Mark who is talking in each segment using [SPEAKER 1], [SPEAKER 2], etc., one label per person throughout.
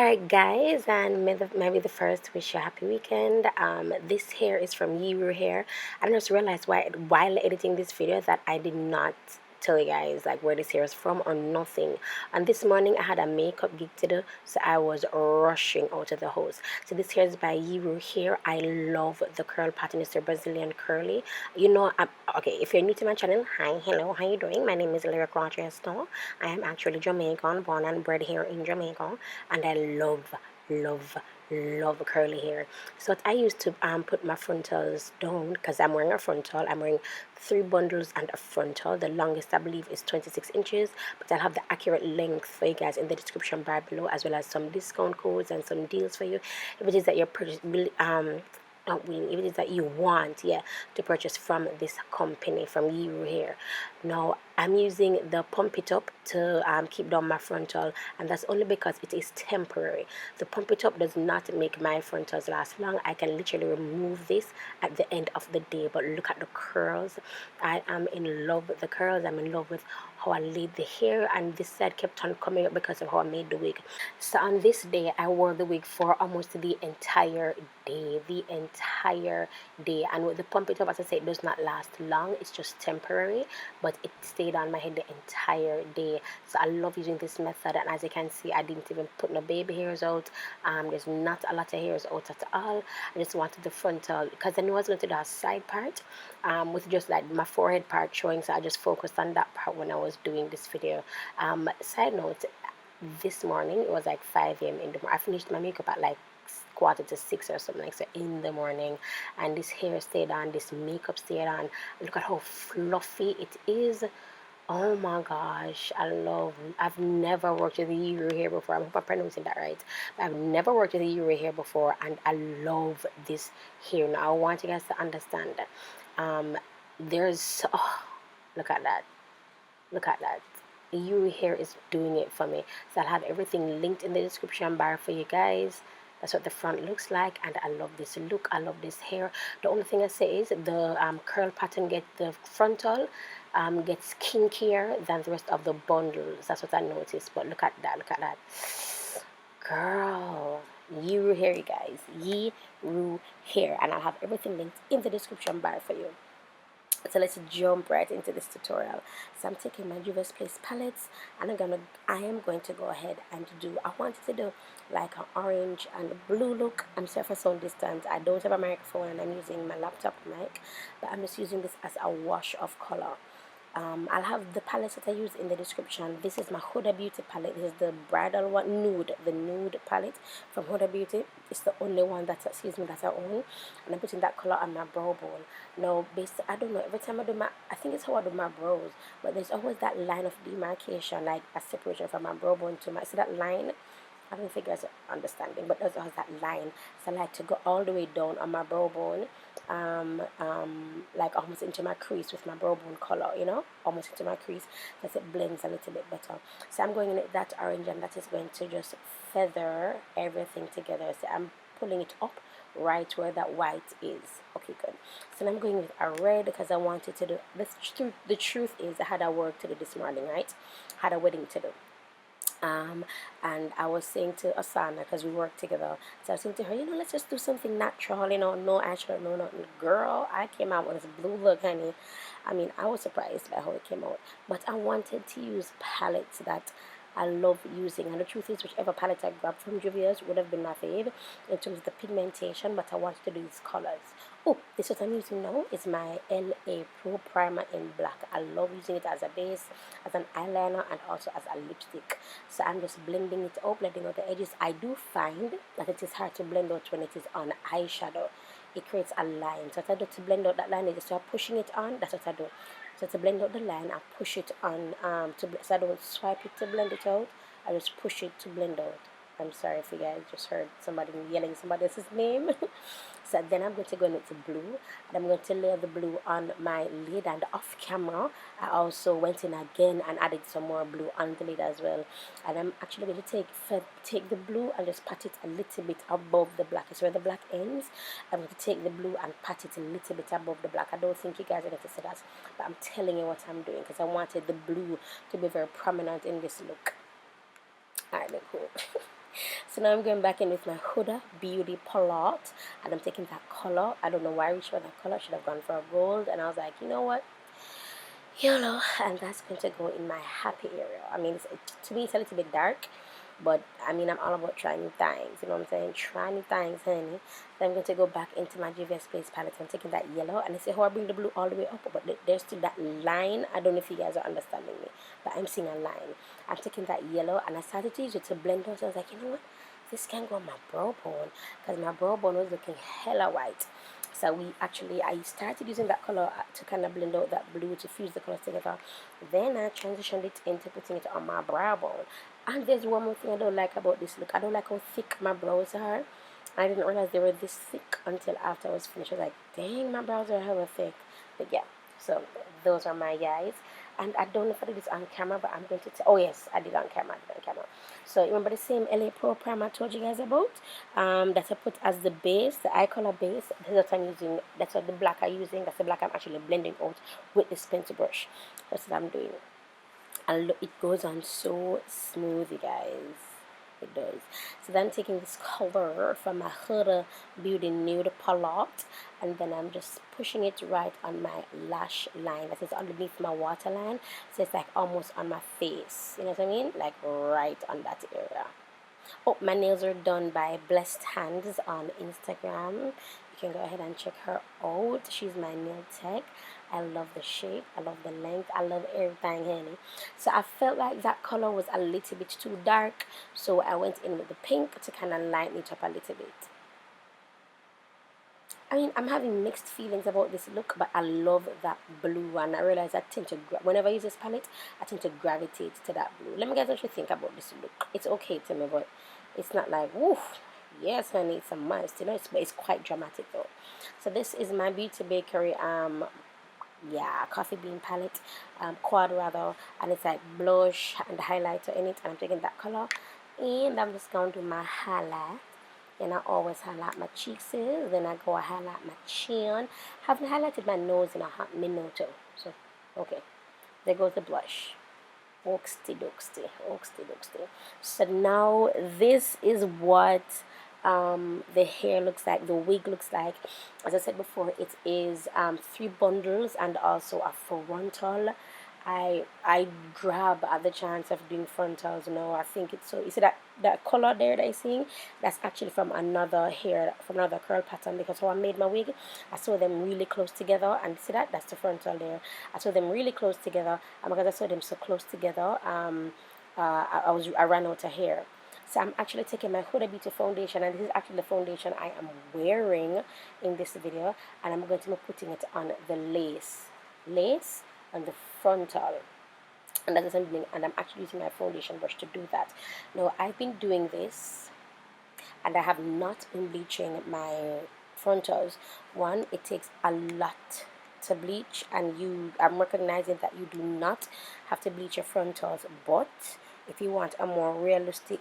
[SPEAKER 1] Alright guys, and maybe the first wish you a happy weekend. This hair is from Yiroo hair. I just realized while editing this video that I did not tell you guys like where this hair is from or nothing. And this morning I had a makeup gig to do, so I was rushing out of the house. So this hair is by Yiroo hair. I love the curl pattern. It's a Brazilian curly. Okay, if you're new to my channel, hi, hello, how you doing? My name is Rochester. I am actually Jamaican, born and bred here in Jamaica, and I love love curly hair. So what I used to put my frontals down, because I'm wearing a frontal. I'm wearing 3 bundles and a frontal. The longest I believe is 26 inches, but I'll have the accurate length for you guys in the description bar below, as well as some discount codes and some deals for you if it is that you're not willing, if it is that you want, yeah, to purchase from this company, from Yiroo hair. Now I'm using the pump it up to keep down my frontal, and that's only because it is temporary. The pump it up does not make my frontals last long. I can literally remove this at the end of the day, but look at the curls. I am in love with the curls. I'm in love with how I laid the hair, and this side kept on coming up because of how I made the wig. So on this day I wore the wig for almost the entire day. And with the pump it up, as I say, it does not last long. It's just temporary, but it stayed on my head the entire day. So I love using this method, and as you can see, I didn't even put no baby hairs out. There's not a lot of hairs out at all. I just wanted the frontal because I knew I was going to do a side part with just like my forehead part showing, so I just focused on that part when I was doing this video. Side note, this morning it was like 5 a.m. in the morning. I finished my makeup at like quarter to 6 or something like so in the morning, and this hair stayed on, this makeup stayed on. Look at how fluffy it is. Oh my gosh, I've never worked with a Yiroo hair before. I hope I'm pronouncing that right. But I've never worked with a Yiroo hair before, and I love this hair. Now I want you guys to understand that there's look at that. Look at that. Yiroo hair is doing it for me. So I'll have everything linked in the description bar for you guys. That's what the front looks like, and I love this look. I love this hair. The only thing I say is the curl pattern the frontal gets kinkier than the rest of the bundles. That's what I noticed. But look at that. Look at that. Girl, Yiroo hair, you guys. Yiroo hair, and I'll have everything linked in the description bar for you. So let's jump right into this tutorial. So I'm taking my Juvia's Place palettes, and I am going to go ahead and I wanted to do like an orange and blue look. I'm sorry for sound distance. I don't have a microphone and I'm using my laptop mic, but I'm just using this as a wash of color. I'll have the palettes that I use in the description. This is my Huda Beauty palette. This is the bridal one, the nude palette from Huda Beauty. It's the only one that I own, and I'm putting that color on my brow bone. Now, I don't know, every time I think it's how I do my brows, but there's always that line of demarcation, like a separation from my brow bone to see that line. I don't think you guys are understanding, but there's always that line. So I like to go all the way down on my brow bone, like almost into my crease with my brow bone color, almost into my crease, because it blends a little bit better. So I'm going in with that orange, and that is going to just feather everything together. So I'm pulling it up right where that white is. Okay, good. So I'm going with a red because I wanted to do this. The truth is, I had a work to do this morning, right? Had a wedding to do. And I was saying to Asana, because we work together, so I was saying to her, let's just do something natural, no eyeshadow, no nothing. Girl, I came out with this blue look, honey. I mean, I was surprised by how it came out, but I wanted to use palettes that I love using, and the truth is, whichever palette I grabbed from Juvia's would have been my fave in terms of the pigmentation, but I wanted to do these colors. Oh, this what I'm using now is my LA Pro Primer in black. I love using it as a base, as an eyeliner, and also as a lipstick. So I'm just blending it out, blending out the edges. I do find that it is hard to blend out when it is on eyeshadow. It creates a line. So what I do to blend out that line is just start pushing it on. That's what I do. So to blend out the line, I push it on, so I don't swipe it to blend it out. I just push it to blend out. I'm sorry if you guys just heard somebody yelling somebody else's name. So then I'm going to go into blue, and I'm going to layer the blue on my lid, and off camera I also went in again and added some more blue on the lid as well. And I'm actually going to take the blue and just pat it a little bit above the black. It's where the black ends. I'm going to take the blue and pat it a little bit above the black. I don't think you guys are going to see that, but I'm telling you what I'm doing because I wanted the blue to be very prominent in this look. Alright, then cool. So now I'm going back in with my Huda Beauty palette, and I'm taking that color. I don't know why I reached for that color. I should have gone for a gold, and I was like, you know what, yellow, and that's going to go in my happy area. I mean, to me it's a little bit dark, but I mean, I'm all about trying new things, you know what I'm saying? Try new things, honey. Then I'm going to go back into my GVS Place palette. I'm taking that yellow, and I say how I bring the blue all the way up, but there's still that line. I don't know if you guys are understanding me, but I'm seeing a line. I'm taking that yellow, and I started to use it to blend out. So I was like, you know what, this can go on my brow bone, because my brow bone was looking hella white. So I started using that color to kind of blend out that blue, to fuse the colors together. Then I transitioned it into putting it on my brow bone. And there's one more thing I don't like about this look. I don't like how thick my brows are. I didn't realize they were this thick until after I was finished. I was like, dang, my brows are hella thick. But yeah, so those are my guys. And I don't know if I did this on camera, but I'm going to tell. Oh yes, I did on camera. So remember the same LA Pro primer I told you guys about? That I put as the base, the eye color base. That's what I'm using. That's what the black I'm using. That's the black I'm actually blending out with this pencil brush. That's what I'm doing. And look, it goes on so smooth, you guys. It does. So then I'm taking this color from my Huda Beauty Nude palette, and then I'm just pushing it right on my lash line that is underneath my waterline. So it's like almost on my face. You know what I mean? Like right on that area. Oh, my nails are done by Blessed Hands on Instagram. You can go ahead and check her out. She's my nail tech. I love the shape. I love the length. I love everything, honey. So I felt like that color was a little bit too dark. So I went in with the pink to kind of lighten it up a little bit. I mean, I'm having mixed feelings about this look, but I love that blue, and I realize I tend to, whenever I use this palette, I tend to gravitate to that blue. Let me guys what you think about this look. It's okay to me, but it's not like, woof, yes, honey, it's a must, you know, but it's quite dramatic, though. So this is my Beauty Bakery, yeah, coffee bean palette, quad rather, and it's like blush and highlighter in it, and I'm taking that color, and I'm just going to do my highlight. And I always highlight my cheeks, then I go highlight my chin. Haven't highlighted my nose in a hot minute too. So, okay. There goes the blush. Oaksty doxty, oaksty doxty. So now this is what the hair looks like, the wig looks like. As I said before, it is 3 bundles and also a frontal. I grab at the chance of doing frontals. You know, I think it's so. You see that color there that I seeing? That's actually from another curl pattern, because how I made my wig, I saw them really close together, and see that's the frontal there. I saw them really close together, and because I saw them so close together, I ran out of hair. So I'm actually taking my Huda Beauty foundation, and this is actually the foundation I am wearing in this video, and I'm going to be putting it on the lace on the frontal, and that's something, and I'm actually using my foundation brush to do that. Now I've been doing this, and I have not been bleaching my frontals. One, it takes a lot to bleach, and I'm recognizing that you do not have to bleach your frontals, but if you want a more realistic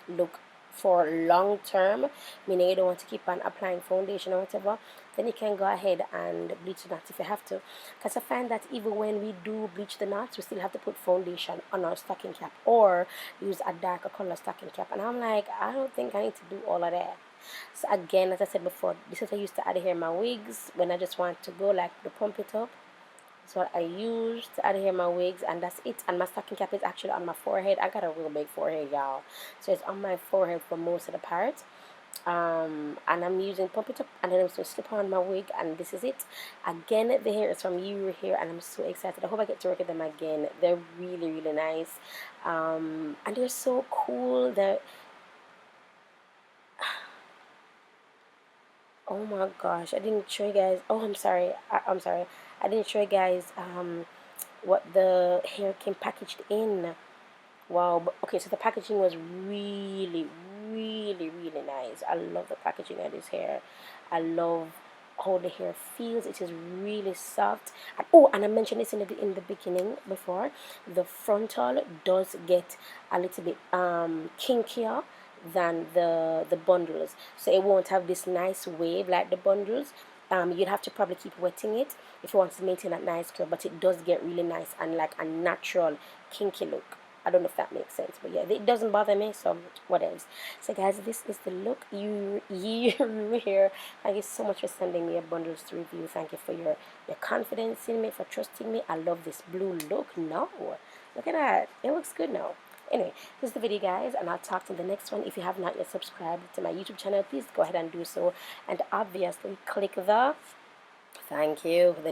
[SPEAKER 1] look for long term, meaning you don't want to keep on applying foundation or whatever, then you can go ahead and bleach the knots if you have to. Because I find that even when we do bleach the knots, we still have to put foundation on our stocking cap or use a darker color stocking cap. And I'm like, I don't think I need to do all of that. So again, as I said before, this is what I used to adhere my wigs when I just want to go like to pump it up. That's what I use to adhere my wigs, and that's it. And my stocking cap is actually on my forehead. I got a real big forehead, y'all. So it's on my forehead for most of the part. And I'm using pump it up, and then I'm going to slip on my wig, and this is it. Again, the hair is from Yiroo hair, and I'm so excited. I hope I get to work with them again. They're really, really nice. And they're so cool. Oh my gosh, I didn't show you guys. Oh, I'm sorry. I'm sorry. I didn't show you guys what the hair came packaged in. Wow. Okay, so the packaging was really, really, really nice. I love the packaging of this hair. I love how the hair feels. It is really soft. And, oh, and I mentioned this in the beginning before. The frontal does get a little bit kinkier than the bundles, so it won't have this nice wave like the bundles. You'd have to probably keep wetting it if you want to maintain that nice curl, but it does get really nice and like a natural kinky look. I don't know if that makes sense, but yeah, it doesn't bother me, so what else. So guys, this is the look. You here. Thank you so much for sending me a bundles to review. Thank you for your confidence in me, for trusting me. I love this blue look. No, look at that, it looks good now. Anyway, this is the video, guys, and I'll talk to you in the next one. If you have not yet subscribed to my YouTube channel, please go ahead and do so, and obviously click the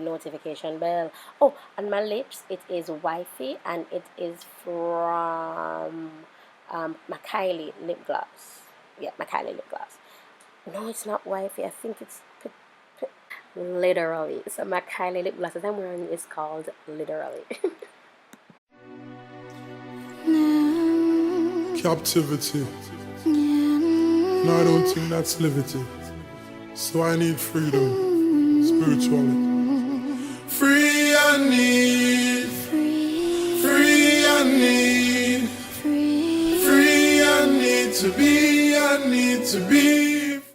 [SPEAKER 1] notification bell. Oh, on my lips, it is wifey, and it is from Kylie lip gloss. Yeah, Kylie lip gloss. No, it's not wifey. I think it's literally. So Kylie lip gloss that I'm wearing is called literally.
[SPEAKER 2] Captivity. No, I don't think that's liberty. So I need freedom, spiritually. Free I need, free I need, free I need to be, I need to be.